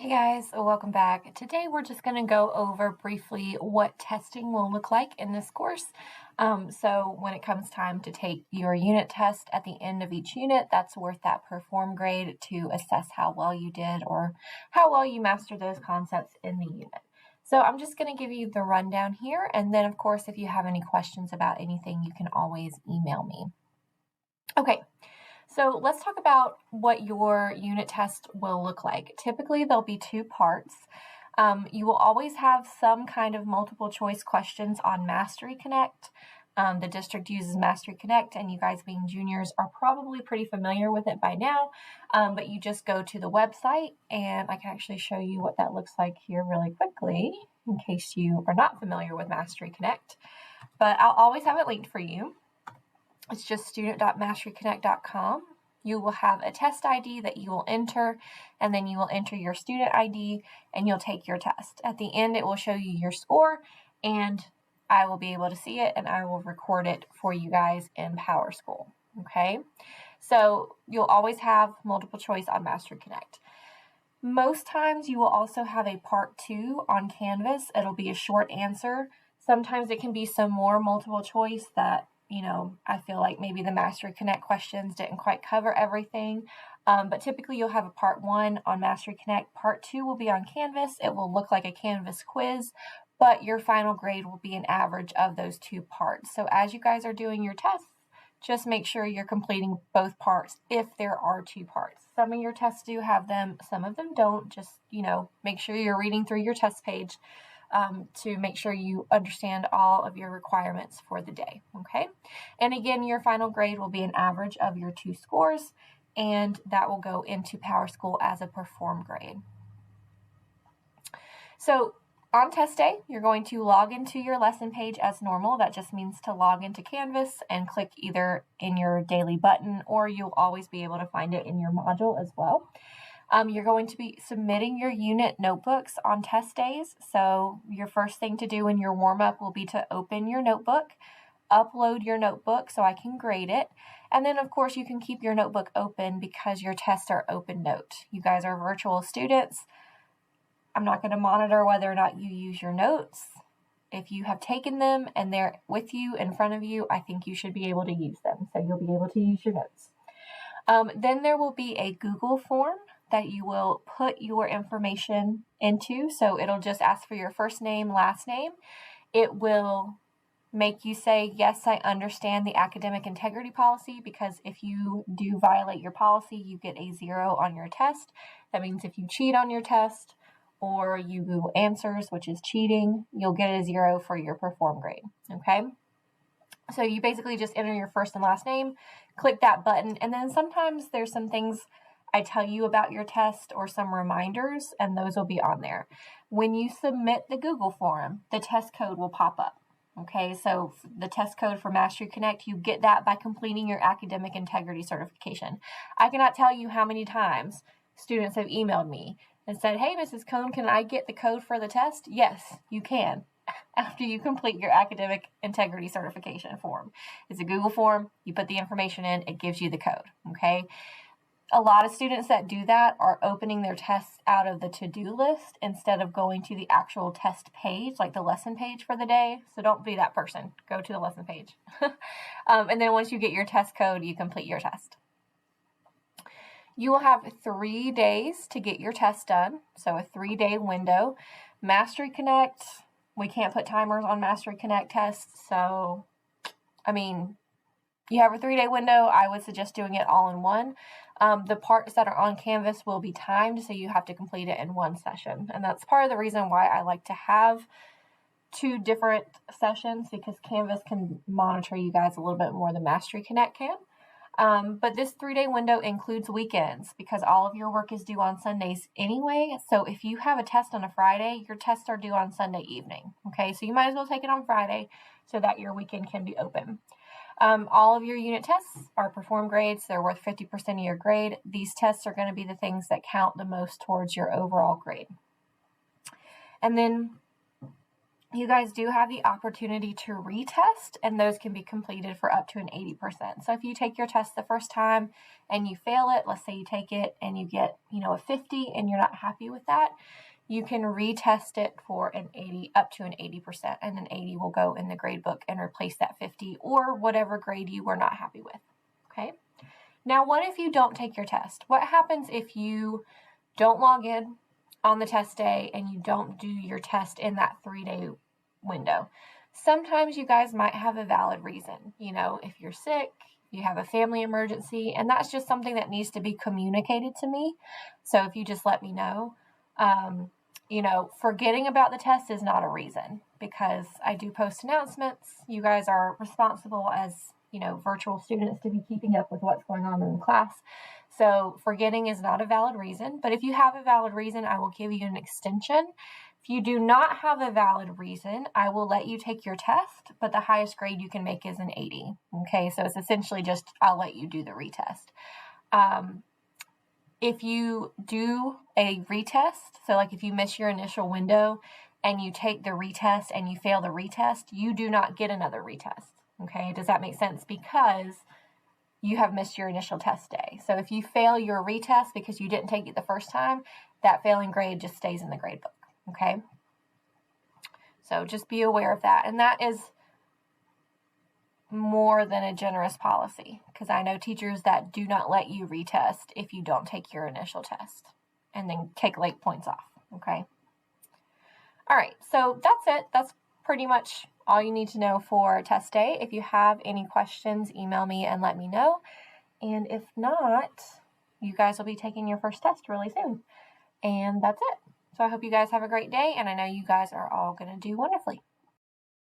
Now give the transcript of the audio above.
Hey guys, welcome back. Today we're just going to go over briefly what testing will look like in this course. So when it comes time to take your unit test at the end of each unit, that's worth that perform grade to assess how well you did or how well you mastered those concepts in the unit. So I'm just going to give you the rundown here, and then of course if you have any questions about anything, you can always email me. Okay. So let's talk about what your unit test will look like. Typically, there'll be two parts. You will always have some kind of multiple choice questions on Mastery Connect. The district uses Mastery Connect, and you guys being juniors are probably pretty familiar with it by now, but you just go to the website, and I can actually show you what that looks like here really quickly in case you are not familiar with Mastery Connect. But I'll always have it linked for you. It's just student.masteryconnect.com. You will have a test ID that you will enter, and then you will enter your student ID, and you'll take your test. At the end, it will show you your score, and I will be able to see it, and I will record it for you guys in PowerSchool, okay? So you'll always have multiple choice on Mastery Connect. Most times you will also have a part 2 on Canvas. It'll be a short answer. Sometimes it can be some more multiple choice that I feel like maybe the Mastery Connect questions didn't quite cover everything. But typically you'll have a part 1 on Mastery Connect. Part 2 will be on Canvas. It will look like a Canvas quiz, but your final grade will be an average of those two parts. So as you guys are doing your tests, just make sure you're completing both parts if there are two parts. Some of your tests do have them, some of them don't. Just, make sure you're reading through your test page to make sure you understand all of your requirements for the day, okay? And again, your final grade will be an average of your two scores, and that will go into PowerSchool as a perform grade. So on test day, you're going to log into your lesson page as normal. That just means to log into Canvas and click either in your daily button, or you'll always be able to find it in your module as well. You're going to be submitting your unit notebooks on test days. So your first thing to do in your warm-up will be to open your notebook, upload your notebook so I can grade it. And then, of course, you can keep your notebook open because your tests are open note. You guys are virtual students. I'm not going to monitor whether or not you use your notes. If you have taken them and they're with you in front of you, I think you should be able to use them. So you'll be able to use your notes. Then there will be a Google form that you will put your information into. So it'll just ask for your first name, last name. It will make you say, yes, I understand the academic integrity policy, because if you do violate your policy, you get a 0 on your test. That means if you cheat on your test or you Google answers, which is cheating, you'll get a 0 for your perform grade, okay? So you basically just enter your first and last name, click that button, and then sometimes there's some things I tell you about your test or some reminders, and those will be on there. When you submit the Google form, the test code will pop up. Okay, so the test code for Mastery Connect, you get that by completing your academic integrity certification. I cannot tell you how many times students have emailed me and said, hey, Mrs. Cohn, can I get the code for the test? Yes, you can. After you complete your academic integrity certification form. It's a Google form. You put the information in, it gives you the code, okay? A lot of students that do that are opening their tests out of the to-do list instead of going to the actual test page, like the lesson page for the day. So don't be that person. Go to the lesson page. And then once you get your test code, you complete your test. You will have 3 days to get your test done, so a 3-day window. Mastery Connect, we can't put timers on Mastery Connect tests, so, you have a 3-day window. I would suggest doing it all in one. The parts that are on Canvas will be timed, so you have to complete it in one session. And that's part of the reason why I like to have 2 different sessions, because Canvas can monitor you guys a little bit more than Mastery Connect can. But this 3-day window includes weekends because all of your work is due on Sundays anyway. So if you have a test on a Friday, your tests are due on Sunday evening. Okay, so you might as well take it on Friday so that your weekend can be open. All of your unit tests are perform grades. They're worth 50% of your grade. These tests are going to be the things that count the most towards your overall grade. And then you guys do have the opportunity to retest, and those can be completed for up to an 80%. So if you take your test the first time and you fail it, let's say you take it and you get, a 50 and you're not happy with that, you can retest it for an 80, up to an 80%, and an 80 will go in the grade book and replace that 50 or whatever grade you were not happy with. Okay. Now, what if you don't take your test? What happens if you don't log in on the test day and you don't do your test in that 3-day window? Sometimes you guys might have a valid reason. If you're sick, you have a family emergency, and that's just something that needs to be communicated to me. So if you just let me know, forgetting about the test is not a reason, because I do post announcements. You guys are responsible as, virtual students to be keeping up with what's going on in the class. So forgetting is not a valid reason, but if you have a valid reason, I will give you an extension. If you do not have a valid reason, I will let you take your test, but the highest grade you can make is an 80. Okay, so it's essentially just, I'll let you do the retest. If you do a retest, so like if you miss your initial window and you take the retest and you fail the retest, you do not get another retest. Okay, does that make sense? Because you have missed your initial test day. So if you fail your retest because you didn't take it the first time, that failing grade just stays in the grade book. Okay, so just be aware of that. And that is more than a generous policy, because I know teachers that do not let you retest if you don't take your initial test and then take late points off. Okay. All right. So that's it. That's pretty much all you need to know for test day. If you have any questions, email me and let me know. And if not, you guys will be taking your first test really soon. And that's it. So I hope you guys have a great day, and I know you guys are all going to do wonderfully.